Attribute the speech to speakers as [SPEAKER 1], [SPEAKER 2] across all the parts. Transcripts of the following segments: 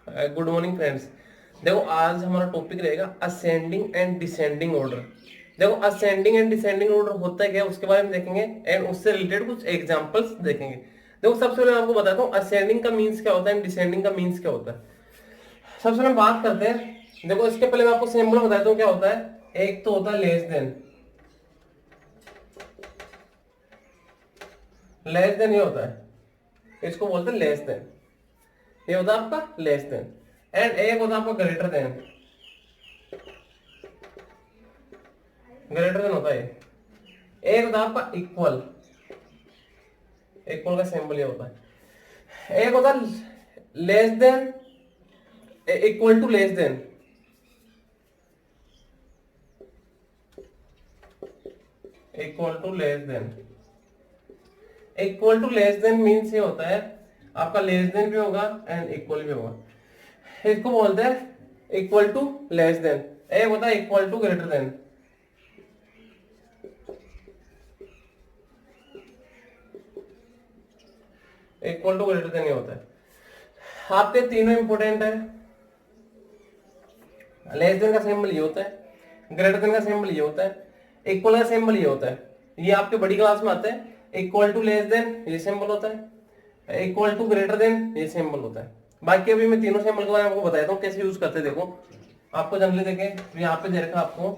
[SPEAKER 1] Good morning friends. देखो आज हमारा टॉपिक रहेगा असेंडिंग एंड डिसेंडिंग ऑर्डर। देखो असेंडिंग एंड डिसेंडिंग ऑर्डर होता है क्या उसके बारे में देखेंगे एंड उससे रिलेटेड कुछ एग्जांपल्स देखेंगे। देखो सबसे पहले मैं आपको बताता हूँ असेंडिंग का मीन्स क्या होता है एंड डिसेंडिंग का मीन्स क्या होता है। सबसे पहले बात करते हैं। देखो इसके पहले मैं आपको सिंबल बताता हूँ क्या होता है। एक तो होता है लेस देन ये होता है, इसको बोलते हैं लेस देन। ये होता है आपका लेस देन एंड एक होता है आपका ग्रेटर देन। ग्रेटर देन होता है एक होता है आपका इक्वल। इक्वल का सिंबल ये होता है। एक होता है less than, equal to less than. Equal to less than. Equal to less than means ये होता है आपका लेस देन भी होगा एंड इक्वल भी होगा। इसको बोलते हैं इक्वल टू लेस देन। एक होता है equal to greater than. Equal to greater than ये होता है। आपके तीनों इंपोर्टेंट है। लेस देन का सिंबल ये होता है, ग्रेटर देन का सिंबल ये होता है, इक्वल का सिंबल ये होता है। ये आपके बड़ी क्लास में आते हैं। इक्वल टू लेस देन ये सिंबल होता है, इक्वल टू ग्रेटर देन ये सिंबल होता है। बाकी अभी मैं तीनों सिंबल के बारे में आपको बताता हूँ कैसे यूज करते हैं। देखो आपको जनरली देखें यहाँ पे दे रखा आपको।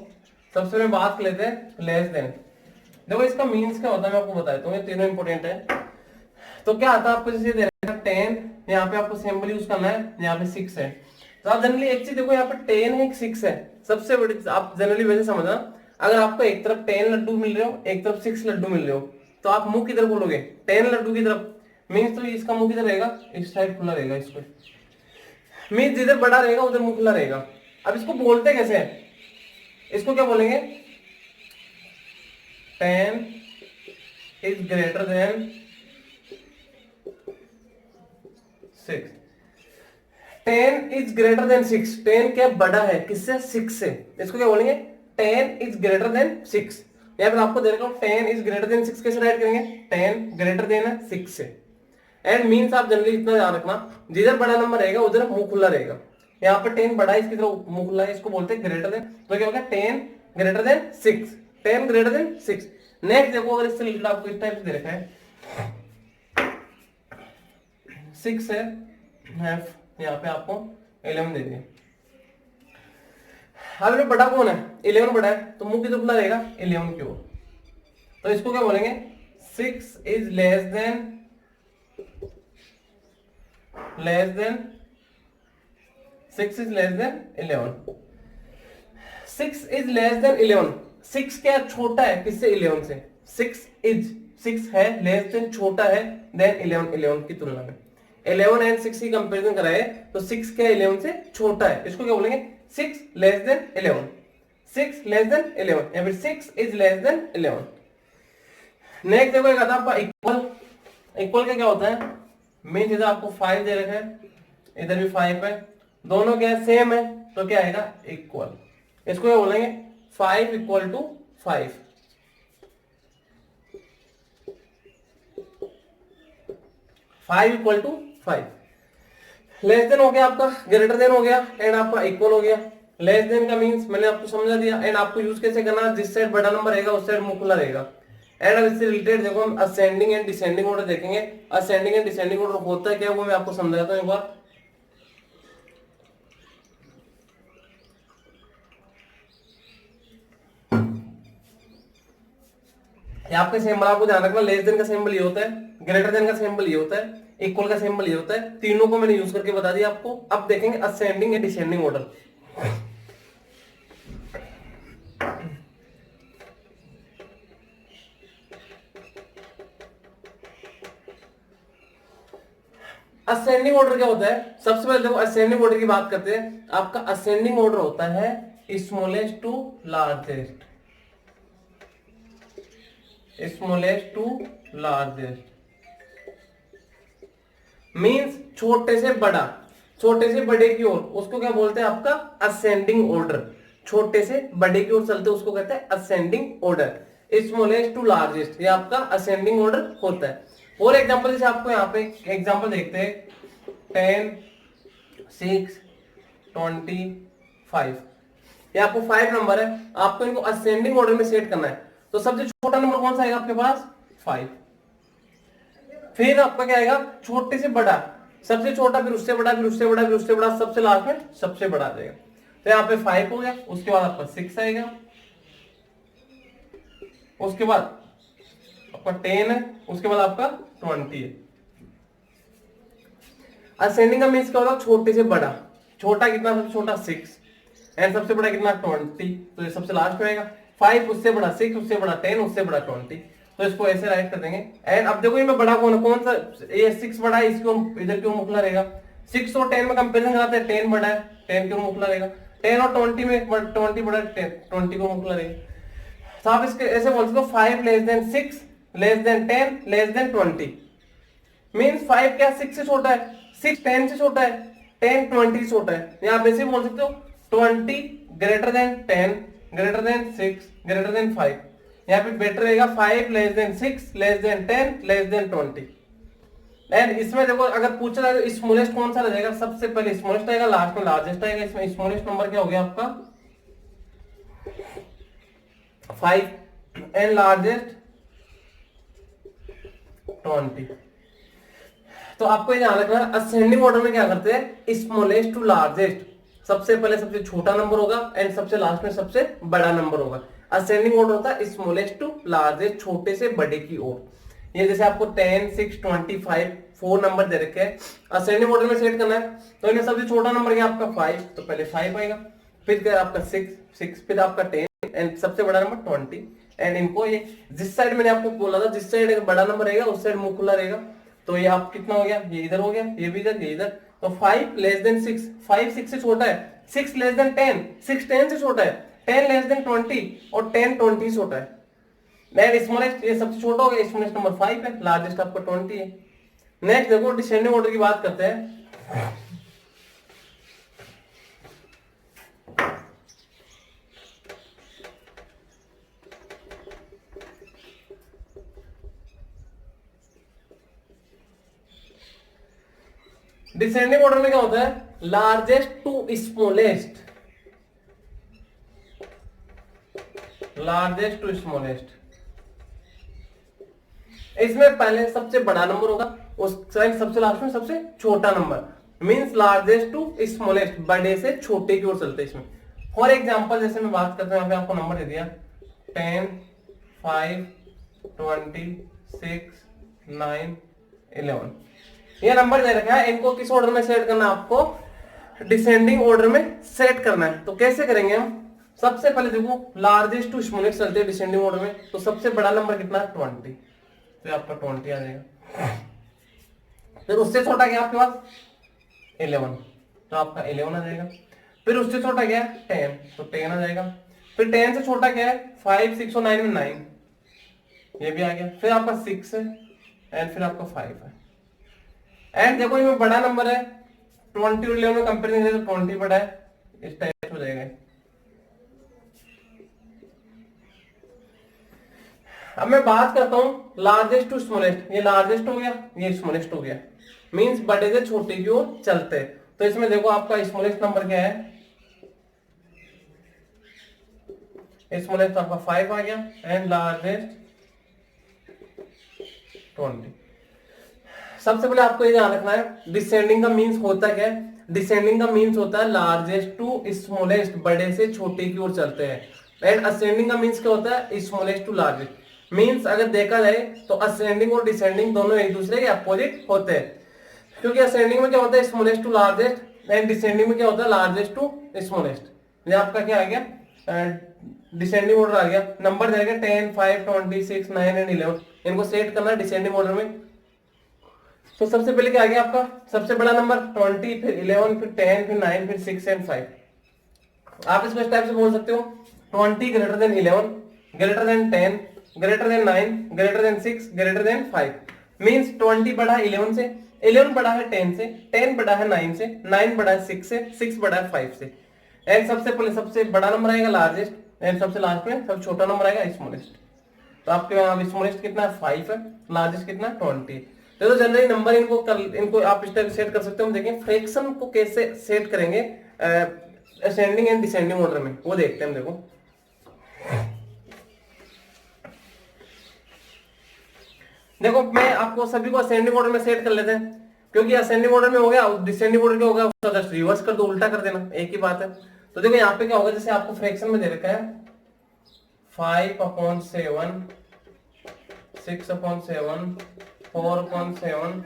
[SPEAKER 1] सबसे पहले बात कर लेते हैं लेस देन। देखो इसका मीन्स क्या होता है मैं आपको बताता हूँ, ये तीनों इंपोर्टेंट है। तो क्या आता है आपको, जैसे दे रखा 10, यहाँ पे आपको सिंबल यूज करना है, यहाँ पे 6 है। तो आप जनरली एक चीज देखो, यहाँ पे 10 है, एक 6 है। सबसे बड़ी आप जनरली वैसे समझना, अगर आपको एक तरफ 10 लड्डू मिल रहे हो, एक तरफ 6 लड्डू मिल रहे हो, तो आप मुंह किधर खोलोगे? 10 लड्डू की तरफ। मीन्स तो इसका मुंह किधर रहेगा? इस साइड खुला रहेगा। इसको मीन्स जिधर बड़ा रहेगा उधर मुंह खुला रहेगा। अब इसको बोलते कैसे हैं? इसको क्या बोलेंगे? 10 is greater than 6। 10 is greater than 6। 10 क्या बड़ा है किससे? 6 से। इसको क्या बोलेंगे? 10 इज ग्रेटर देन 6। या फिर आपको दे रखा हूं 10 इज ग्रेटर देन 6 कैसे राइट करेंगे? 10 ग्रेटर देन 6 से। एंड मीन्स आप जनरली इतना ध्यान रखना, जिधर बड़ा नंबर रहेगा उधर मुंह खुला रहेगा। यहाँ पर 10 बड़ा है, इसकी तरफ मुंह खुला है, इसको बोलते हैं ग्रेटर देन। तो क्या होगा? 10 greater than 6। 10 greater than 6। Next देखो, अगर इससे रिलेटेड आपको इस टाइप से दे रखा है 6 है, यहाँ पे आपको 11 दे दिया। अब ये बड़ा कौन है? 11 बड़ा है, तो मुंह किधर खुला रहेगा? 11 की ओर। तो इसको क्या बोलेंगे? 6 is less than 6 is less than 11। 6 is less than 11। 6 क्या छोटा है किससे? 11 से। 6 है लेस देन छोटा है देन 11 की तुलना में। 11 एंड 6 की कंपैरिजन कराए तो 6 क्या 11 से छोटा है। इसको क्या बोलेंगे? 6 लेस देन 11। 6 लेस देन 11 या फिर 6 इज लेस देन 11। नेक्स्ट देखो एक आता है आपका इक्वल। इक्वल का क्या होता है? मीन्स इधर आपको 5 दे रखा है, इधर भी 5 है, दोनों क्या सेम है, तो क्या आएगा? इक्वल। इसको क्या बोलेंगे? 5 equal to 5। 5 equal to 5। Less than हो गया आपका, ग्रेटर देन हो गया एंड आपका इक्वल हो गया। लेस देन का मींस मैंने आपको समझा दिया एंड आपको यूज कैसे करना, जिस साइड बड़ा नंबर रहेगा उस साइड मुंह खुला रहेगा। एंड अब इससे रिलेटेड देखो हम असेंडिंग एंड डिसेंडिंग ऑर्डर देखेंगे। असेंडिंग एंड डिसेंडिंग ऑर्डर होता है क्या वो मैं आपको समझाता हूं एक बार। आपके सिंबल आपको ध्यान रखना, लेस देन का सिंबल ये होता है, ग्रेटर देन का सिंबल ये होता है, इक्वल का सिंबल ये होता है। तीनों को मैंने यूज करके बता दिया आपको। अब देखेंगे ascending and descending order. Ascending order क्या होता है? सबसे पहले देखो असेंडिंग ऑर्डर की बात करते हैं। आपका असेंडिंग ऑर्डर होता है smallest to largest. Smallest to largest means छोटे से बड़ा, छोटे से बड़े की ओर, उसको क्या बोलते हैं? आपका असेंडिंग ऑर्डर। छोटे से बड़े की ओर चलते उसको कहते हैं ascending order. Smallest to largest ये आपका असेंडिंग ऑर्डर होता है। और एग्जांपल जैसे आपको यहाँ पे एग्जांपल देखते हैं 10 6, 25, ये आपको 5 नंबर है, आपको इनको असेंडिंग ऑर्डर में सेट करना है। तो सबसे छोटा नंबर कौन सा आएगा आपके पास? 5। फिर आपका क्या आएगा? छोटे से बड़ा, सबसे छोटा, फिर उससे बड़ा, फिर उससे बड़ा, फिर उससे बड़ा, सबसे लास्ट में सबसे बड़ा आ जाएगा। तो यहाँ पे 5 हो गया, उसके बाद आपका 6 आएगा, उसके बाद आपका 10 है, उसके बाद आपका 20 है। असेंडिंग का मीन्स क्या होगा? छोटे से बड़ा। छोटा कितना? सबसे छोटा 6 एंड सबसे बड़ा कितना? 20। तो ये सबसे लास्ट में आएगा। 5 उससे बड़ा 6, उससे बड़ा 10, उससे बड़ा 20। तो इसको ऐसे राइट कर देंगे। एंड अब देखो इनमें बड़ा कौन सा? ये 6 बड़ा है, इसको इधर क्यों मुखला रहेगा? 6 और 10 में कंपेरिजन कराते हैं, 10 बड़ा है, 10 क्यों मुखला रहेगा? 10 और 20 में 20 बड़ा है, 20 को मुखला रहेगा। तो आप इसके ऐसे बोल सकते हो 5 less then 6 less than 10 less than 20। Means 5 क्या 6 से छोटा है, 6 10 से छोटा है, 10 20 से छोटा है। यहाँ पे ऐसे बोल सकते हो 20 greater than 10 greater than 6 greater than 5। यहाँ पे बेटर रहेगा 5 less then 6 less than 10 less than 20। And इसमें देखो अगर पूछा जाए तो स्मॉलेस्ट कौन सा रह जाएगा? सबसे पहले स्मॉलेस्ट आएगा, लास्ट में लार्जेस्ट आएगा। इसमें स्मॉलेस्ट नंबर क्या हो गया आपका? 5 एंड लार्जेस्ट 20। तो आपको ये ध्यान रखना है, असेंडिंग ऑर्डर में क्या करते हैं? स्मॉलेस्ट टू लार्जेस्ट, सबसे पहले सबसे छोटा नंबर होगा एंड सबसे लास्ट में सबसे बड़ा नंबर होगा। असेंडिंग ऑर्डर होता है स्मॉलेस्ट टू लार्जेस्ट, छोटे से बड़े की ओर। ये जैसे आपको 10, 6, 25 4 नंबर दे रखे हैं, असेंडिंग ऑर्डर में सेट करना है। तो इनमें सबसे छोटा नंबर क्या आपका? 5। तो पहले 5 आएगा, फिर क्या आपका 6, फिर आपका 10 एंड सबसे बड़ा नंबर 20। एंड इनको ये जिस साइड मैंने आपको बोला था, जिस साइड बड़ा नंबर रहेगा उस साइड मुंह खुला रहेगा। तो ये आप कितना हो गया? ये इधर हो गया, ये भी इधर, ये इधर। तो 5 लेस देन 6, 5 6 से छोटा है, 6 लेस देन 10, 6 10 से छोटा है, 10 लेस देन 20 और 10 20 से छोटा है। नेक्स्ट स्मॉलेस्ट, ये सबसे छोटा हो गया, स्मॉलेस्ट नंबर 5 है, लार्जेस्ट आपका 20 है। नेक्स्ट देखो डिसेंडिंग ऑर्डर की बात करते हैं। डिसेंडिंग ऑर्डर में क्या होता है? Largest to smallest, largest to smallest. इसमें पहले सबसे बड़ा नंबर होगा, उस सबसे लास्ट में सबसे छोटा number. Means largest to smallest, बड़े से छोटे की ओर चलते हैं इसमें। फॉर एग्जांपल जैसे मैं बात करता हूं, यहाँ पे आपको नंबर दे दिया 10, 5, 20, 6, 9, 11। ये नंबर दे रखा है, इनको किस ऑर्डर में सेट करना है? आपको डिसेंडिंग ऑर्डर में सेट करना है। तो कैसे करेंगे हम? सबसे पहले देखो लार्जेस्ट टू स्मॉलेस्ट चलते हैं डिसेंडिंग ऑर्डर में। तो सबसे बड़ा नंबर कितना है? 20। तो आपका 20 आ जाएगा। फिर उससे छोटा क्या आपके पास? 11। तो आपका 11 आ जाएगा। फिर उससे छोटा क्या है? 10। तो 10 आ जाएगा। फिर 10 से छोटा क्या है? 5, 6 और 9 में 9, ये भी आ गया। फिर आपका 6 है एंड फिर आपका 5 है। एंड देखो इसमें बड़ा नंबर है, 20 और 11 में कंपेरिजन है तो 20 बड़ा है, इस टाइप हो जाएगा। अब मैं बात करता हूं लार्जेस्ट टू स्मॉलेस्ट। ये लार्जेस्ट हो गया, ये स्मॉलेस्ट हो गया। मींस बड़े से छोटे की ओर चलते हैं। तो इसमें देखो आपका स्मॉलेस्ट नंबर क्या है? स्मॉलेस्ट आपका 5 आ गया एंड लार्जेस्ट 20। सबसे पहले आपको ये ध्यान रखना है, डिसेंडिंग का मींस होता क्या है? डिसेंडिंग का मींस होता है लार्जेस्ट टू स्मॉलेस्ट, बड़े से छोटे की ओर चलते हैं। एंड असेंडिंग का मींस क्या होता है? Smallest to largest. मींस अगर देखा जाए तो असेंडिंग और डिसेंडिंग दोनों एक दूसरे के अपोजिट होते हैं, क्योंकि असेंडिंग में क्या होता है? Smallest to largest and descending में क्या होता है? Largest to smallest. ये आपका क्या आ गया? डिसेंडिंग ऑर्डर आ गया। नंबर जाएगा 10, 5, 26, 9 एंड 11। इनको सेट करना है डिसेंडिंग ऑर्डर में। तो सबसे पहले क्या आ गया आपका? सबसे बड़ा नंबर 20, फिर 11, फिर 10, फिर 9, फिर 6 एंड 5। आप इसको इस टाइप से बोल सकते हो 20 greater than 11 greater than 10 greater than 9 greater than 6 greater than 5। Means 20 बड़ा है 11 से, 11 बड़ा है 10 से, 10 बड़ा है 9 से, 9 बड़ा है 6 से, 6 बड़ा है 5 से। एंड सबसे पहले सबसे बड़ा नंबर आएगा लार्जेस्ट एंड सबसे लास्ट में सबसे छोटा नंबर आएगा स्मॉलेस्ट। तो आपके यहाँ स्मॉलेस्ट कितना है? 5 है, लार्जेस्ट कितना है? 20। ये तो जनरली नंबर इनको आप इस टाइप सेट कर सकते हो। हम देखें फ्रैक्शन को कैसे सेट करेंगे असेंडिंग एंड डिसेंडिंग ऑर्डर में, वो देखते हैं हम। देखो मैं आपको सभी को असेंडिंग ऑर्डर में सेट कर लेते हैं, क्योंकि असेंडिंग ऑर्डर में हो गया, डिसेंडिंग ऑर्डर क्या होगा उसका जस्ट रिवर्स कर दो, उल्टा कर देना, एक ही बात है। तो देखो यहाँ पे क्या होगा, जैसे आपको फ्रैक्शन में दे रखा है 5/7, 6/7, 4/7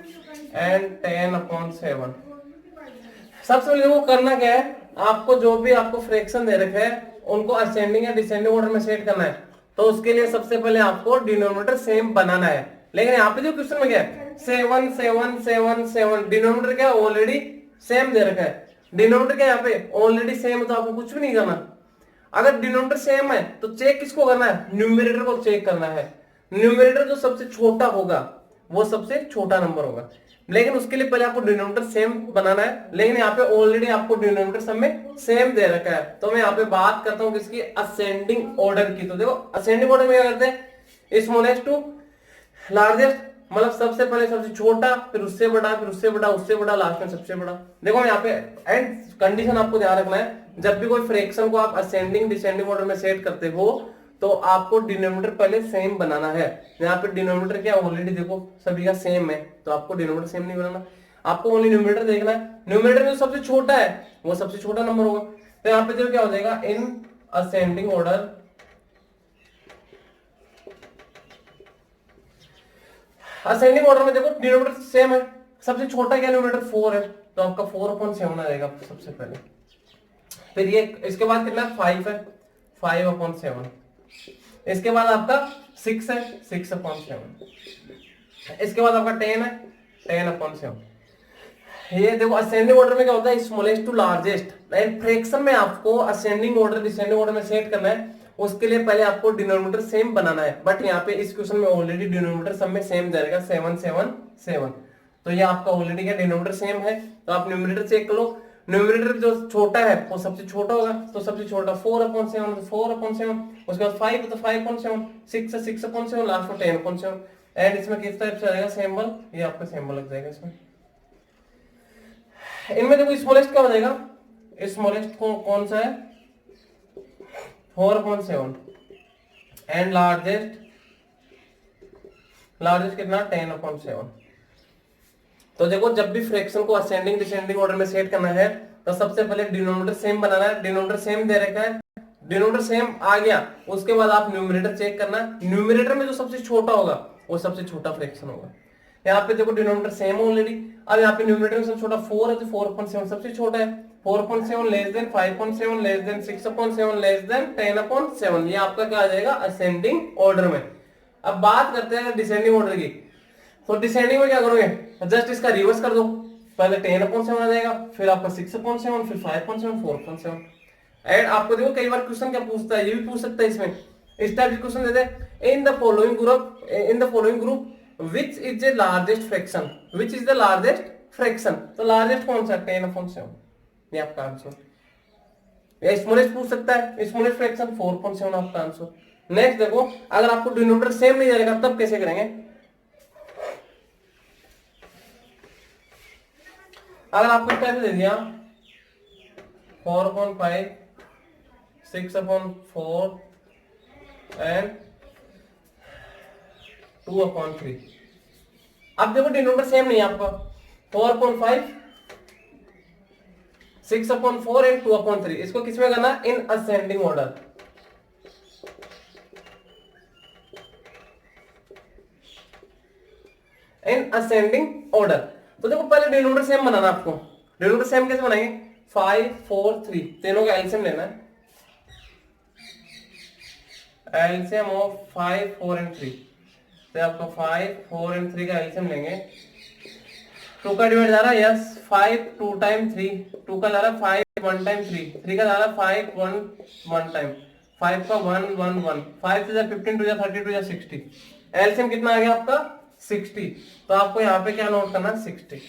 [SPEAKER 1] एंड 10/7। सबसे पहले वो करना क्या है, आपको जो भी आपको फ्रैक्शन दे रखे हैं उनको असेंडिंग या डिसेंडिंग ऑर्डर में सेट करना है। तो उसके लिए सबसे पहले आपको डिनोमिनेटर सेम बनाना है। लेकिन यहाँ पे जो क्वेश्चन में क्या है 7 7 7 7, डिनोमिनेटर क्या ऑलरेडी सेम दे रखा है। डिनोमिनेटर क्या यहाँ पे ऑलरेडी सेम है, तो आपको कुछ भी नहीं करना। अगर डिनोमिनेटर सेम है तो चेक किसको करना है, न्यूमरेटर को चेक करना है। न्यूमरेटर जो सबसे छोटा होगा वो सबसे छोटा नंबर होगा, लेकिन उसके लिए पहले आपको डिनोमिनेटर सेम बनाना है। लेकिन यहाँ पे ऑलरेडी आपको डिनोमिनेटर सब में सेम दे रखा है। तो मैं यहाँ पे बात करता हूँ किसकी, असेंडिंग ऑर्डर की। तो देखो असेंडिंग ऑर्डर में क्या करते हैं, स्मॉलेस्ट टू लार्जेस्ट, मतलब सबसे पहले सबसे छोटा, फिर उससे बड़ा, फिर उससे बड़ा, उससे बड़ा, लास्ट में सबसे बड़ा। देखो यहाँ पे एंड कंडीशन आपको ध्यान रखना है, जब भी कोई फ्रैक्शन को आप असेंडिंग डिसेंडिंग ऑर्डर में सेट करते हो तो आपको डिनोमिनेटर पहले सेम बनाना है। यहाँ पे डिनोमिनेटर क्या ऑलरेडी देखो सभी का सेम है, तो आपको डिनोमिनेटर सेम नहीं बनाना, आपको ओनली न्यूमरेटर देखना है। न्यूमरेटर में जो सबसे छोटा है वो सबसे छोटा नंबर होगा। तो यहाँ पे जो क्या हो जाएगा, in ascending order, ascending order में देखो डिनोमिनेटर सेम है, सबसे छोटा क्या न्यूमरेटर 4 है, तो आपका 4/7 आ जाएगा सबसे पहले। फिर ये इसके बाद कितना 5 है, 5/7। इसके बाद आपका 6 है, 6/7। इसके बाद आपका 10 है, 10/7। ये देखो असेंडिंग ऑर्डर में क्या होता है, smallest to largest. And fraction में आपको असेंडिंग ऑर्डर डिसेंडिंग ऑर्डर में सेट करना है, उसके लिए पहले आपको डिनोमिनेटर सेम बनाना है। बट यहाँ पे इस क्वेश्चन में ऑलरेडी डिनोमिनेटर सब में सेम जाएगा 7 7 7, तो ये आपका ऑलरेडी क्या डिनोमिनेटर सेम है। तो आप न्यूमरेटर चेक कर लो, न्यूमरेटर जो छोटा है वो सबसे छोटा होगा, तो सबसे छोटा 4/7, तो 4/7। उसके बाद 5 तो 5/7, 6 है 6/7, लास्ट में 10/7। एंड इसमें किस टाइप से आएगा सिंबल, ये आपका सिंबल लग जाएगा इसमें। इनमें देखो स्मॉलेस्ट क्या हो जाएगा, स्मॉलेस्ट कौन सा है 4/7 एंड लार्जेस्ट कितना 10/7। तो देखो जब भी फ्रैक्शन को असेंडिंग डिसेंडिंग ऑर्डर में सेट करना है तो सबसे पहले डिनोमिनेटर सेम बनाना है। डिनोमिनेटर सेम दे रखा है, डिनोमिनेटर सेम आ गया, उसके बाद आप न्यूमरेटर चेक करना। न्यूमरेटर में जो सबसे छोटा होगा वो सबसे छोटा फ्रैक्शन होगा। यहाँ पे देखो डिनोमिनेटर सेम है ऑलरेडी। अब यहाँ पे न्यूमरेटर में सबसे छोटा 4 है, तो 4/7 सबसे छोटा है। 4/7 less than 5/7 less than 6/7 less than 10/7, ये आपका क्या आ जाएगा असेंडिंग ऑर्डर में। अब बात करते हैं डिसेंडिंग ऑर्डर की। तो डिसेंडिंग में क्या करोगे, जस्ट इसका रिवर्स कर दो, पहले 10/7 आ जाएगा, फिर आपका 6/7, फिर 5/7, 4/7। एंड आपको देखो कई बार क्वेश्चन क्या पूछता है, ये भी पूछ सकता है इसमें, इस टाइप के क्वेश्चन देते हैं in the following group which is the largest fraction, which is the largest fraction. तो लार्जेस्ट कौन सा 10/7, ये आपका आंसर। या स्मॉलेस्ट पूछ सकता है, स्मॉलेस्ट फ्रैक्शन 4/7 आपका आंसर। नेक्स्ट देखो, अगर आपको डिनोमिनेटर सेम नहीं जाएगा तब कैसे करेंगे। अगर आपको इस टाइप से दे दिया 4/5, 6/4 एंड 2/3। अब देखो डिनोमिनेटर सेम नहीं है आपका, 4/5, 6/4 एंड 2/3। इसको किसमें करना, in ascending order. In ascending order. तो देखो पहले डिनोमिनेटर सेम बनाना आपको। डिनोमिनेटर सेम कैसे बनाएंगे, 5 4 3, तीनों का एलसीएम लेना है। एलसीएम ऑफ 5 4 एंड 3, तो आपको 5 4 एंड 3 का एलसीएम लेंगे। 2 का डिवाइड जा रहा है, यस 5 2 टाइम 3, 2 का जा रहा है 5 1 टाइम 3, 3 का जा रहा है 5 1 टाइम, 5 का 1 1 1, 5 से 15 2 30 2 60। एलसीएम कितना आ गया आपका 60। तो आपको यहाँ पे क्या नोट करना है 60।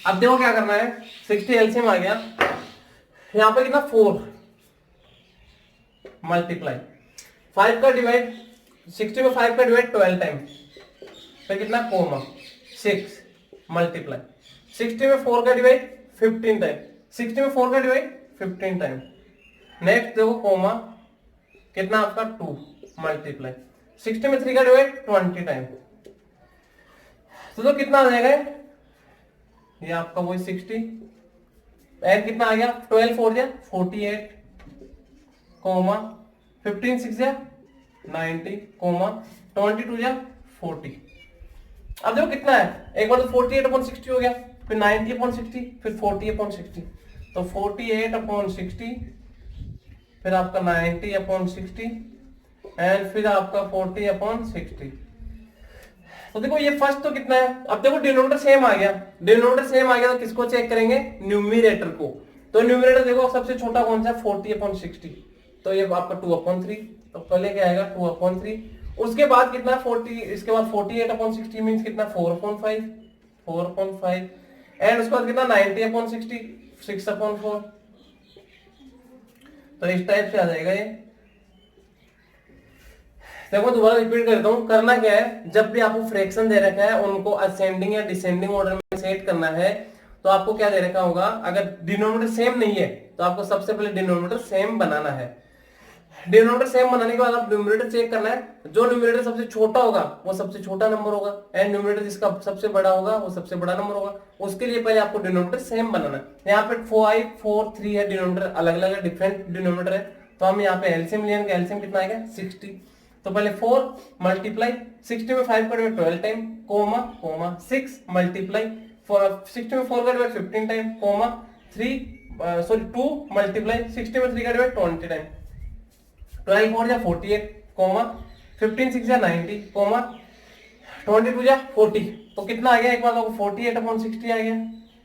[SPEAKER 1] अब देखो क्या करना है, 60 एलसीएम आ गया, यहाँ पे कितना 4 मल्टीप्लाई 5 का डिवाइड 60 में 5 का डिवाइड 12 टाइम, फिर कितना कोमा 6 मल्टीप्लाई 60 में 4 का डिवाइड 15 टाइम, 60 में 4 का डिवाइड 15 टाइम। नेक्स्ट देखो कोमा कितना आपका 2 मल्टीप्लाई 60 में 3 का डिवाइड 20 टाइम। तो कितना आ जाएगा ये आपका वही 60 एंड कितना आ गया 12 4 जा 48 कोमा 15 6 जा 90 कोमा 22 जा 40। अब देखो कितना है, एक बार तो 48/60 हो गया, फिर 90/60, फिर 40/60, तो 48/60, फिर आपका 90/60 एंड फिर आपका 40/60। तो देखो ये फर्स्ट तो कितना है, अब देखो डिनोमिनेटर सेम आ गया, डिनोमिनेटर सेम आ गया तो किसको चेक करेंगे, न्यूमरेटर को। तो न्यूमरेटर देखो सबसे छोटा कौन सा है 40/60, तो ये आपका 2/3, तो पहले क्या आएगा 2/3, उसके बाद कितना 40, इसके बाद 48/60 मींस कितना 4/5 एंड उसके बाद कितना 90/60 6/4। तो इस टाइप से आ जाएगा ये। देखो दोबारा रिपीट करता हूं, करना क्या है, जब भी आपको फ्रैक्शन दे रखा है उनको असेंडिंग या डिसेंडिंग ऑर्डर में सेट करना है, तो आपको क्या दे रखा होगा, अगर डिनोमिनेटर सेम नहीं है तो आपको सबसे पहले डिनोमिनेटर सेम बनाना है। डिनोमिनेटर सेम बनाने के बाद आप न्यूमरेटर चेक करना है, जो न्यूमरेटर सबसे छोटा होगा वो सबसे छोटा नंबर होगा एंड न्यूमरेटर जिसका सबसे बड़ा होगा वो सबसे बड़ा नंबर होगा। उसके लिए पहले आपको डिनोमिनेटर सेम बनाना है। यहाँ पे 5 4 3 है, डिनोमिनेटर अलग अलग है, डिफरेंट डिनोमिनेटर है, तो हम यहाँ पे एलसीएम लेंगे, एलसीएम कितना आएगा 60। तो पहले 4 मल्टीप्लाई 60 में 5 का divide 12 time comma comma 6 multiply 60 में 4 का डिवाइड 15 टाइम कोमा 2 मल्टीप्लाई 60 में 3 का डिवाइड 20 टाइम 12 4 जा 48 कोमा 15 6 जा 90 कोमा 22 जा 40। तो कितना आ गया, एक बार आपको 48/60 आ गया,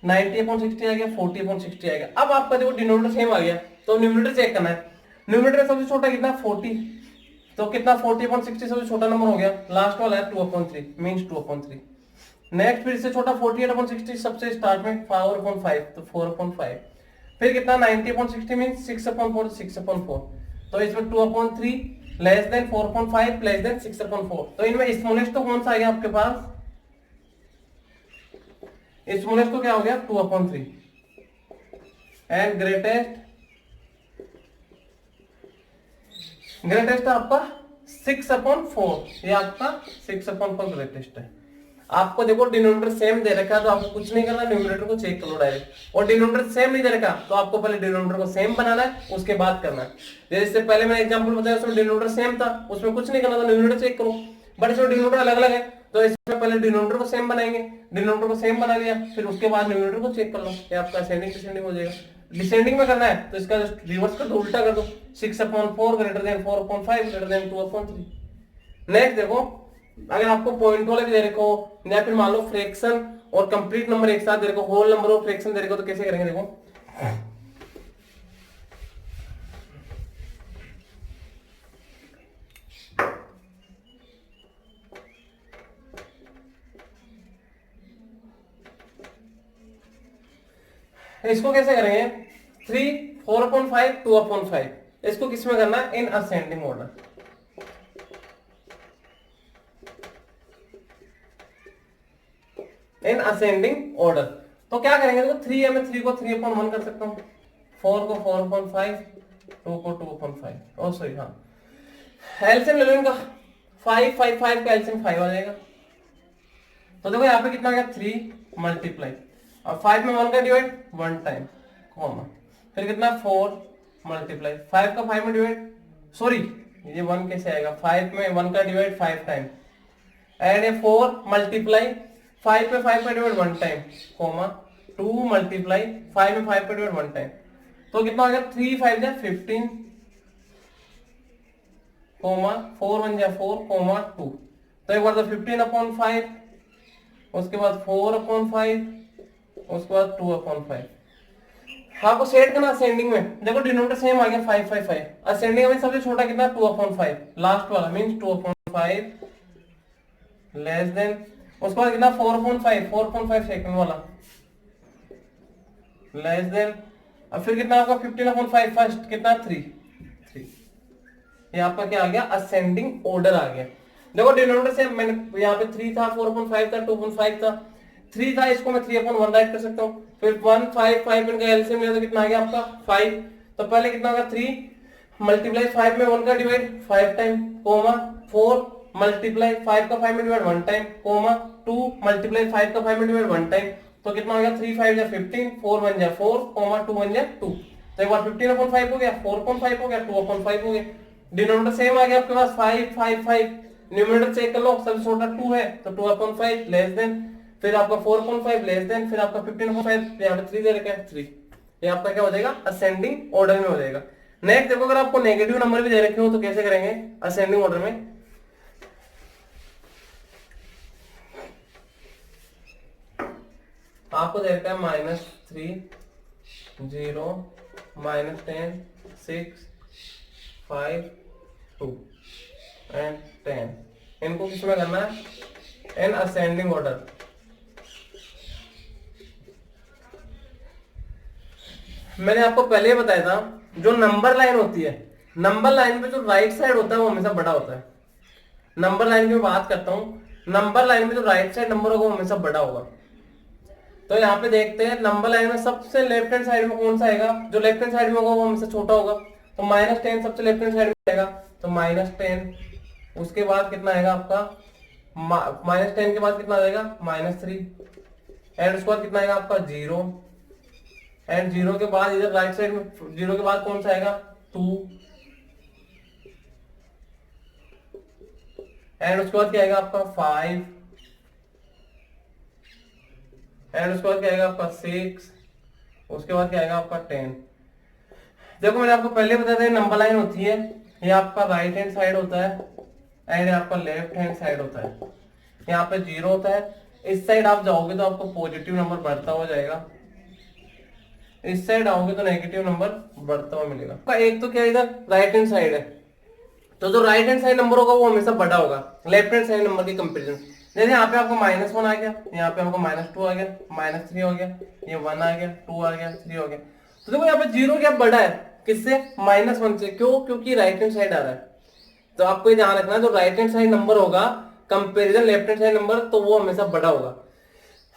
[SPEAKER 1] 90/60 आ गया, 40/60 आ गया। अब आपका देखो डिनोमिनेटर सेम आ गया, तो न्यूमरेटर चेक करना है। न्यूमरेटर सबसे छोटा कितना 40, तो कितना 40/60 सबसे छोटा नंबर हो गया, लास्ट वाला है 2/3 मींस 2/3। नेक्स्ट फिर इससे छोटा 48/60 सबसे स्टार्ट में 4/5, तो 4/5। फिर कितना 90/60 मींस 6/4 6/4, तो इसमें 2/3 लेस देन 4/5 लेस देन 6/4। तो इनमें स्मॉलेस्ट तो कौन सा आ गया आपके पास, स्मॉलेस्ट तो क्या हो गया 2/3 एंड ग्रेटेस्ट आपका 6/4, ये आपका 6/4 ग्रेटेस्ट है। आपको देखो डिनोमिनेटर सेम दे रखा है तो आपको कुछ नहीं करना, न्यूमरेटर को चेक करो डायरेक्ट। और डिनोमिनेटर सेम नहीं दे रखा तो आपको पहले डिनोमिनेटर को सेम बनाना है, उसके बाद करना है। जैसे पहले मैंने एग्जांपल बताया उसमें डिनोमिनेटर सेम था, उसमें कुछ नहीं करना था, न्यूमरेटर चेक करो। बट इसमें डिनोमिनेटर अलग अलग है, तो इसमें पहले डिनोमिनेटर को सेम बनाएंगे, डिनोमिनेटर को सेम बना लिया, फिर उसके बाद न्यूमरेटर को चेक कर लो, ये आपका असेंडिंग डिसेंडिंग हो जाएगा। डिसेंडिंग में करना है तो इसका रिवर्स कर दो, उल्टा कर दो, 6/4 greater than 4/5 greater than 2/3। Next देखो, अगर आपको पॉइंट वाला भी दे रखो या फिर मान लो फ्रैक्शन और कंप्लीट नंबर एक साथ दे रखो, होल नंबर और फ्रैक्शन दे रखो, तो कैसे करेंगे देखो। इसको कैसे करेंगे, 3 4/5 2/5, इसको किसमें करना है, in ascending order. In ascending order तो क्या करेंगे देखो, 3 है, मैं 3 को 3/1 कर सकता हूं, 4 को 4/5, 2 को 2/5। ओ सॉरी, हाँ एलसीएम ले लो इनका, 5 5 5 का एलसीएम 5 आ जाएगा। तो देखो यहाँ पे कितना आ गया 3 मल्टीप्लाई, और 5 में 1 का डिवाइड 1 टाइम कॉमा, फिर कितना 4 मल्टीप्लाई 5 का 5 में डिवाइड, सॉरी ये 1 कैसे आएगा, 5 में 1 का डिवाइड 5 टाइम एंड ये 4 मल्टीप्लाई 5 में 5 का डिवाइड 1 टाइम कॉमा 2 मल्टीप्लाई 5 में 5 का डिवाइड 1 टाइम। तो कितना आ गया 3 5 जा 15 कोमा 4 1 जा 4 कोमा 2। तो एक बार तो 15/5, उसके बाद 4/5, उसके बाद 2/5। आपको सेट करना असेंडिंग में, देखो डिनोमिनेटर सेम आ गया 5 5 5, असेंडिंग में सबसे छोटा कितना 2/5, लास्ट वाला मींस 2/5 लेस देन, उसके बाद कितना 4/5 सेकंड वाला लेस देन, अब फिर कितना आपका 15/5 फर्स्ट कितना 3 3। ये आपका क्या आ गया, असेंडिंग ऑर्डर आ गया। देखो डिनोमिनेटर से मैंने यहाँ पे 3 था, 4/5 था, 2/5 था, 3 था, इसको मैं 3/1 राइट कर सकता हूँ। फिर 1 5 5 इनका एलसीएम लिया तो कितना आ गया आपका 5। तो पहले कितना होगा 3 मल्टीप्लाई 5 में 1 का डिवाइड 5 टाइम, कोमा 4 मल्टीप्लाई 5 का 5 में डिवाइड 1 टाइम, कोमा 2 मल्टीप्लाई 5 का 5 में डिवाइड 1 टाइम। तो कितना हो गया 3 5 जा 15, 4 1 जा 4, कोमा 2 1 जा 2। तो एक बार 15/5 हो गया, 4/5 हो गया, 2/5 हो गया। डिनोमिनेटर सेम आ गया आपके पास 5 5 5। न्यूमरेटर चेक कर लो, सबसे छोटा 2 है तो 2/5 लेस देन, फिर आपका 4/5 लेस देन, फिर आपका 15/5, यहाँ पे 3 दे रखा है 3। ये आपका क्या हो जाएगा असेंडिंग ऑर्डर में हो जाएगा। नेक्स्ट देखो, अगर आपको नेगेटिव नंबर भी दे रखे हो तो कैसे करेंगे असेंडिंग ऑर्डर में। आपको दे रखा है -3 0 -10 6 5 2 एंड 10। इनको किसमें करना है इन असेंडिंग ऑर्डर। मैंने आपको पहले बताया था जो नंबर लाइन होती है, नंबर लाइन पे जो राइट साइड होता है वो हमेशा बड़ा होता है। नंबर लाइन की मैं बात करता हूं, नंबर लाइन में जो राइट साइड नंबर होगा वो हमेशा बड़ा होगा। तो यहाँ पे देखते हैं नंबर लाइन में सबसे लेफ्ट हैंड साइड में कौन सा आएगा, जो लेफ्ट हैंड साइड में होगा वो हमेशा छोटा होगा। तो -10 सबसे लेफ्ट हैंड साइड में आएगा, तो -10। उसके बाद कितना आएगा आपका -10 के बाद कितना आएगा -3 एंड उसके बाद कितना आएगा आपका 0 एंड 0 के बाद इधर राइट साइड में 0 के बाद कौन सा आएगा 2 एंड उसके बाद क्या आएगा आपका 5 एंड उसके बाद क्या आएगा आपका 6, उसके बाद क्या आएगा आपका 10। देखो मैंने आपको पहले बताया था नंबर लाइन होती है, ये आपका राइट हैंड साइड होता है एंड आपका लेफ्ट हैंड साइड होता है। यहाँ पे 0 होता है, इस साइड आप जाओगे तो आपको पॉजिटिव नंबर बढ़ता हुआ जाएगा, इस साइड आओगे तो नेगेटिव नंबर बढ़ता हुआ मिलेगा। एक तो क्या इधर राइट हैंड साइड है, तो जो राइट हैंड साइड नंबर होगा वो हमेशा बड़ा होगा लेफ्ट हैंड साइड नंबर के कंपैरिजन। जैसे यहाँ पे आपको -1 आ गया, यहाँ पे आपको -2 आ गया, -3 हो गया, ये 1 आ गया, 2 आ गया, 3 हो गया। तो देखो यहाँ पे 0 क्या बड़ा है किससे -1 से, क्यों, क्योंकि राइट हैंड साइड आ रहा है। तो आपको ये ध्यान रखना है जो राइट हैंड साइड नंबर होगा comparison left hand side number, तो वो हमेशा बड़ा होगा।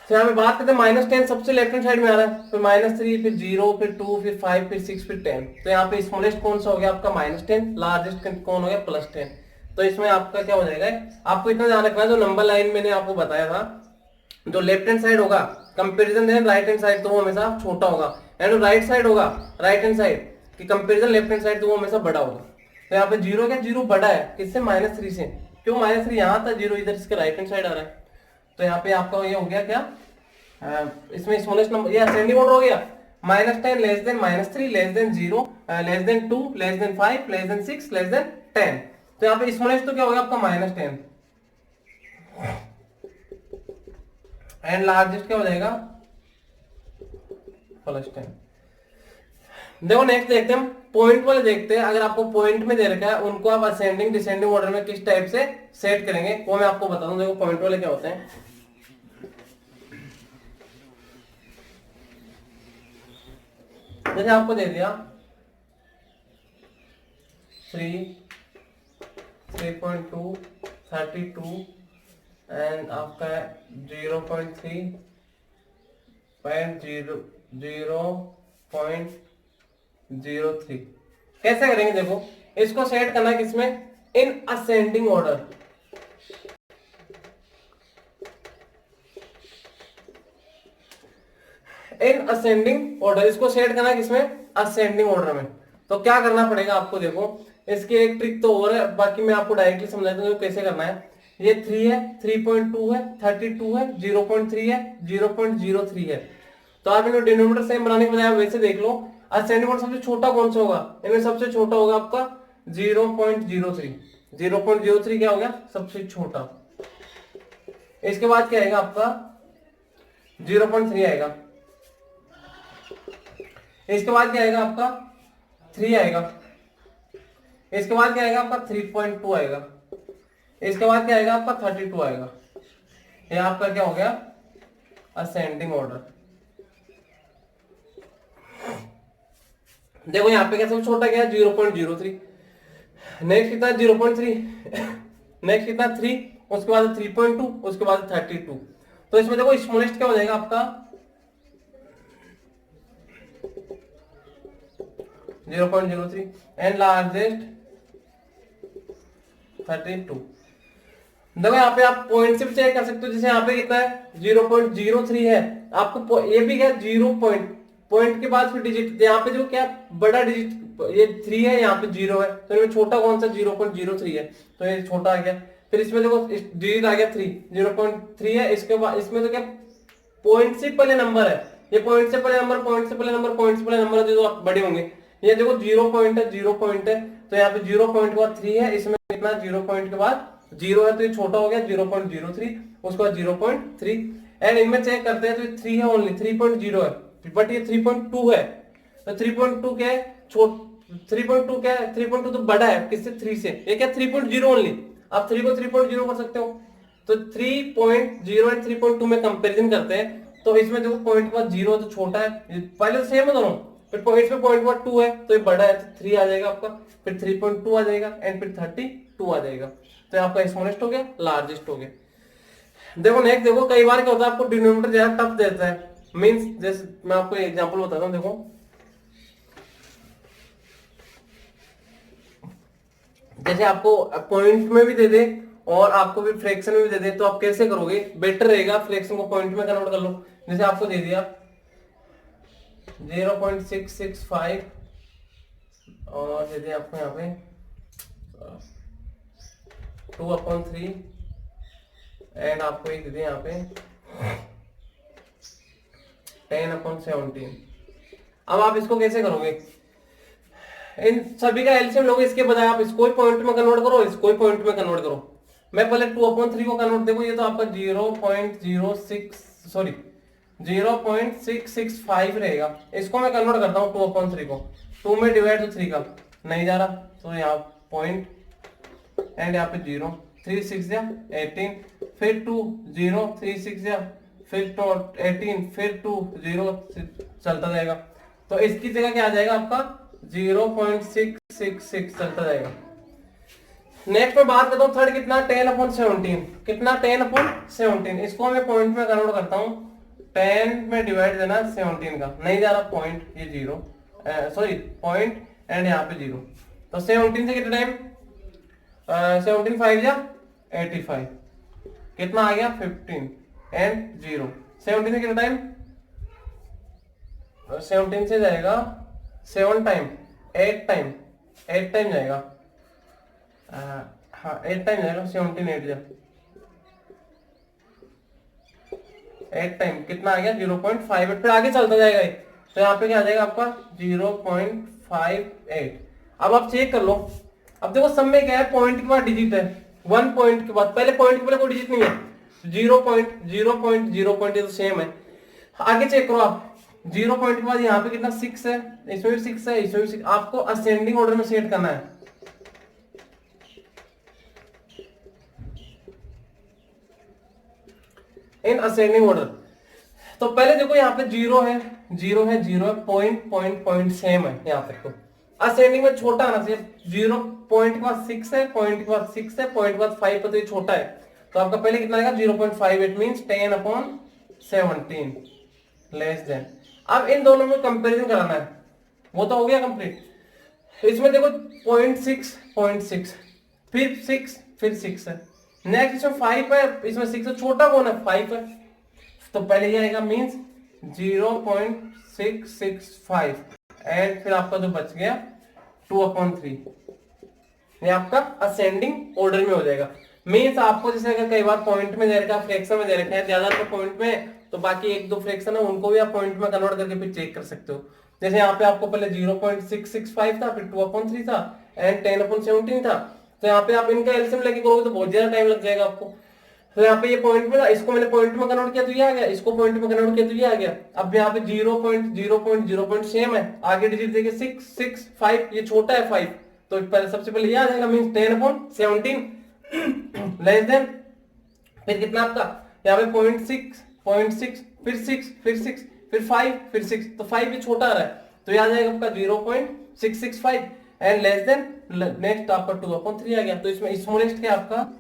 [SPEAKER 1] तो यहाँ पे बात करते हैं -10 सबसे लेफ्ट हैंड साइड में आ रहा है, फिर -3 फिर 0 फिर 2 फिर 5 फिर 6 फिर 10। तो यहाँ पे स्मॉलेस्ट कौन सा हो गया आपका -10, लार्जेस्ट कौन हो गया +10। तो इसमें आपका क्या हो जाएगा, आपको इतना ध्यान रखना है जो नंबर लाइन मैंने आपको बताया था, जो लेफ्ट हैंड साइड होगा कंपेरिजन राइट हैंड साइड तो वो हमेशा छोटा होगा, एंड राइट साइड होगा राइट हैंड साइड की कंपेरिजन लेफ्ट हैंड साइड तो वो हमेशा बड़ा होगा। तो यहाँ पे 0 क्या 0 बड़ा है किससे -3 से, क्यों -3 यहाँ था, 0 इधर इसके राइट हैंड साइड आ रहा है। तो यहाँ पे आपका ये हो गया क्या, इसमें स्मॉलेस्ट नंबर ये असेंडिंग ऑर्डर हो गया, -10 less than -3 less than 0 less than 2 less than 5 less then 6 less than 10। तो यहाँ पे स्मॉलेस्ट तो क्या हो गया आपका -10 एंड लार्जेस्ट क्या हो जाएगा +10। देखो नेक्स्ट देखते हैं हम पॉइंट वाले देखते हैं। अगर आपको पॉइंट में दे रखा है उनको आप असेंडिंग डिसेंडिंग ऑर्डर में किस टाइप से सेट करेंगे वो मैं आपको बता दूं। देखो पॉइंट वाले क्या होते हैं, जैसे आपको दे दिया 3 3.2 32 एंड आपका 0.3 0.03। कैसे करेंगे देखो, इसको सेट करना किसमें, in ascending order. In ascending order इसको सेट करना किसमें, असेंडिंग ऑर्डर में। तो क्या करना पड़ेगा आपको, देखो इसकी एक ट्रिक तो और है, बाकी मैं आपको डायरेक्टली समझाता हूँ कैसे करना है। ये 3 है, 3.2 है, 32 है, 0.3 है, 0.03 है। तो आप इन्हें डिनोमिनेटर सेम बनाने के बजाय वैसे देख लो, असेंडिंग ऑर्डर सबसे छोटा कौन सा होगा, इनमें सबसे छोटा होगा आपका 0.03। 0.03 क्या हो गया सबसे छोटा। इसके बाद क्या आएगा आपका 0.3 आएगा, इसके बाद क्या आएगा आपका 3 आएगा, इसके बाद क्या आएगा आपका 3.2 आएगा, इसके बाद क्या आएगा आपका 32 आएगा। ये आपका क्या हो गया असेंडिंग ऑर्डर। देखो यहाँ पे क्या सबसे छोटा क्या है 0.03, नेक्स्ट कितना 0.3 नेक्स्ट कितना 3, उसके बाद 3.2, उसके बाद 32। तो इसमें देखो स्मॉलेस्ट क्या हो जाएगा आपका 0.03 एंड लार्जेस्ट 32। देखो यहाँ पे आप पॉइंट से भी चेक कर सकते हो, जैसे यहाँ पे कितना है 0.03 है, आपको ये भी क्या 0 पॉइंट के बाद फिर डिजिट, यहाँ पे जो क्या बड़ा डिजिट ये 3 है, यहाँ पे 0 है, तो इनमें छोटा कौन सा 0.03 है, तो ये छोटा आ गया। फिर इसमें देखो डिजिट आ गया 3, 0.3 है, इसके बाद इसमें तो क्या पॉइंट से पहले नंबर है, ये पॉइंट से पहले नंबर, पॉइंट से पहले नंबर, पॉइंट से पहले नंबर जो आप बड़े होंगे। ये देखो 0 पॉइंट है, 0 पॉइंट है, तो यहाँ पे 0 पॉइंट के बाद 3 है, इसमें कितना 0 पॉइंट के बाद 0 है, तो ये छोटा हो गया 0.03, उसके बाद 0.3 एंड इनमें चेक करते हैं तो ये 3 है, ओनली 3.0 है, बट ये 3.2 है, तो 3.2 क्या है 3.2 क्या है 3.2 तो बड़ा है किससे 3 से, ये क्या 3.0 ओनली, आप 3 को 3.0 कर सकते हो। तो 3.0 एंड 3.2 में कंपैरिजन करते हैं, तो इसमें देखो पॉइंट के बाद 0 तो छोटा है, पहले तो सेम है दोनों, फिर पॉइंट में पॉइंट के बाद 2 है तो ये बड़ा है, तो 3 आ जाएगा आपका, फिर 3.2 आ जाएगा एंड फिर 32 आ जाएगा, तो आपका स्मॉलेस्ट हो गया, लार्जेस्ट हो गया। देखो नेक्स्ट देखो, कई बार क्या होता है आपको डिनोमिनेटर ज्यादा टफ देता है, मींस जैसे मैं आपको एग्जांपल बताता हूं, देखो जैसे आपको पॉइंट में भी दे दे और आपको भी फ्रैक्शन में भी दे दे, तो आप कैसे करोगे, बेटर रहेगा फ्रैक्शन को पॉइंट में कन्वर्ट कर लो। जैसे आपको दे दिया 0.665 और दे दिया आपको यहाँ पे 2/3 एंड आपको एक दे दिया यहाँ पे 10/17। अब आप इसको कैसे करोगे, इन सभी का एलसीएम लोगे, इसके बजाय आप इसको ही पॉइंट में कन्वर्ट करो, इसको ही पॉइंट में कन्वर्ट करो। मैं पहले 2/3 को कन्वर्ट, देखो ये तो आपका 0.665 रहेगा, इसको मैं कन्वर्ट करता हूँ 2/3 को, 2 में डिवाइड तो 3 का नहीं जा रहा, तो यहाँ पॉइंट एंड यहाँ पे 0, 3 6 या 18, फिर 2 0 3 6 या फिर 18, फिर 2 0 चलता जाएगा, तो इसकी जगह क्या आ जाएगा आपका 0.666 चलता जाएगा। नेक्स्ट में बात करता हूँ थर्ड, कितना 10/17, कितना 10/17, इसको मैं पॉइंट में कन्वर्ट करता हूँ, 10 में डिवाइड देना 17 का नहीं जा रहा, पॉइंट ये 0 सॉरी पॉइंट एंड यहाँ पे 0, तो 17 से कितना टाइम 17 5 या 85, कितना आ गया 15 एंड 0, 17 से कितना टाइम 17 से जाएगा 7 टाइम 8 टाइम जाएगा, हाँ 8 टाइम जाएगा, 17 8 जा 8 टाइम कितना आ गया 0.58, फिर आगे चलता जाएगा, तो यहाँ पे क्या आ जाएगा आपका 0.58। अब आप चेक कर लो, अब देखो सब में क्या है, पॉइंट के बाद डिजिट है, 1 पॉइंट के बाद, पहले पॉइंट के पहले कोई डिजिट नहीं है, 0.0.0 ये तो सेम है। आगे चेक करो आप, 0 पॉइंट के बाद यहाँ पे कितना 6 है, इसमें भी 6 है, इसमें भी 6, आपको असेंडिंग ऑर्डर में सेट करना है। इन असेंडिंग ऑर्डर, तो पहले देखो यहाँ पे 0 है, 0 है, 0 है, पॉइंट सेम है यहाँ तक, तो असेंडिंग में छोटा आना चाहिए, 0 पॉइंट के बाद 6 है, पॉइंट के बाद 6 है, पॉइंट के बाद 5 है, तो ये छोटा है, तो आपका पहले कितना आएगा 0.58 मींस 10/17 लेस देन। अब इन दोनों में कंपैरिजन कराना है, वो तो हो गया कंप्लीट। इसमें देखो 0.6 फिर 6 फिर 6 है, नेक्स्ट इसमें 5 है, इसमें 6 है, छोटा कौन है 5 है, तो पहले ये आएगा मींस 0.665 एंड फिर आपका जो बच गया 2/3, ये आपका असेंडिंग ऑर्डर में हो जाएगा। मींस आपको जैसे अगर कई बार पॉइंट में दे रखा है, फ्रैक्शन में दे रखा है, ज्यादा तो पॉइंट में, तो बाकी 1-2 फ्रैक्शन है उनको भी आप पॉइंट में कन्वर्ट करके फिर चेक कर सकते हो। जैसे यहाँ पे आपको पहले 0.665 था, फिर 2/3 था एंड 10/17 था, तो यहाँ पे आप इनका एलसीएम लेके करोगे तो बहुत ज्यादा टाइम लग जाएगा आपको। तो यहाँ पे ये पॉइंट में था, इसको मैंने पॉइंट में कन्वर्ट किया तो ये आ गया, इसको पॉइंट में कन्वर्ट किया तो ये आ गया। अब यहाँ पे 0.0 सेम है, आगे डिजिट देखिए 6 6 5, ये छोटा है 5, तो पहले सबसे पहले ये आ जाएगा मींस 10/17 लेस देन, फिर कितना आपका यहाँ पे 0.6 फिर 6 फिर 6 फिर 5 फिर 6, तो 5 भी छोटा आ रहा है, तो ये आ जाएगा आपका 0.665 एंड लेस देन, नेक्स्ट आपका 2/3 आ गया। तो इसमें स्मॉलेस्ट क्या आपका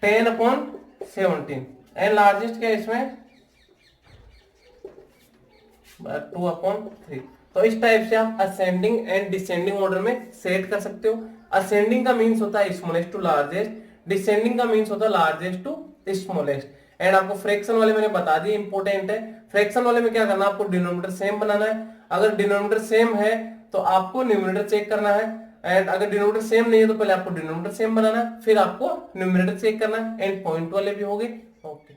[SPEAKER 1] 10/17 एंड लार्जेस्ट क्या है इसमें 2/3। तो इस टाइप से आप असेंडिंग एंड डिसेंडिंग ऑर्डर में सेट कर सकते हो। असेंडिंग का मीन्स होता है स्मॉलेस्ट टू लार्जेस्ट, डिसेंडिंग का मीन्स होता है लार्जेस्ट टू स्मॉलेस्ट। एंड आपको फ्रैक्शन वाले मैंने बता दिए, इंपॉर्टेंट है। फ्रैक्शन वाले में क्या करना है, आपको डिनोमिनेटर सेम बनाना है। अगर डिनोमिनेटर सेम है तो आपको न्यूमरेटर चेक करना है, एंड अगर डिनोमिनेटर सेम नहीं है तो पहले आपको डिनोमिनेटर सेम बनाना है, फिर आपको न्यूमरेटर चेक करना है। एंड पॉइंट वाले भी हो गए। ओके।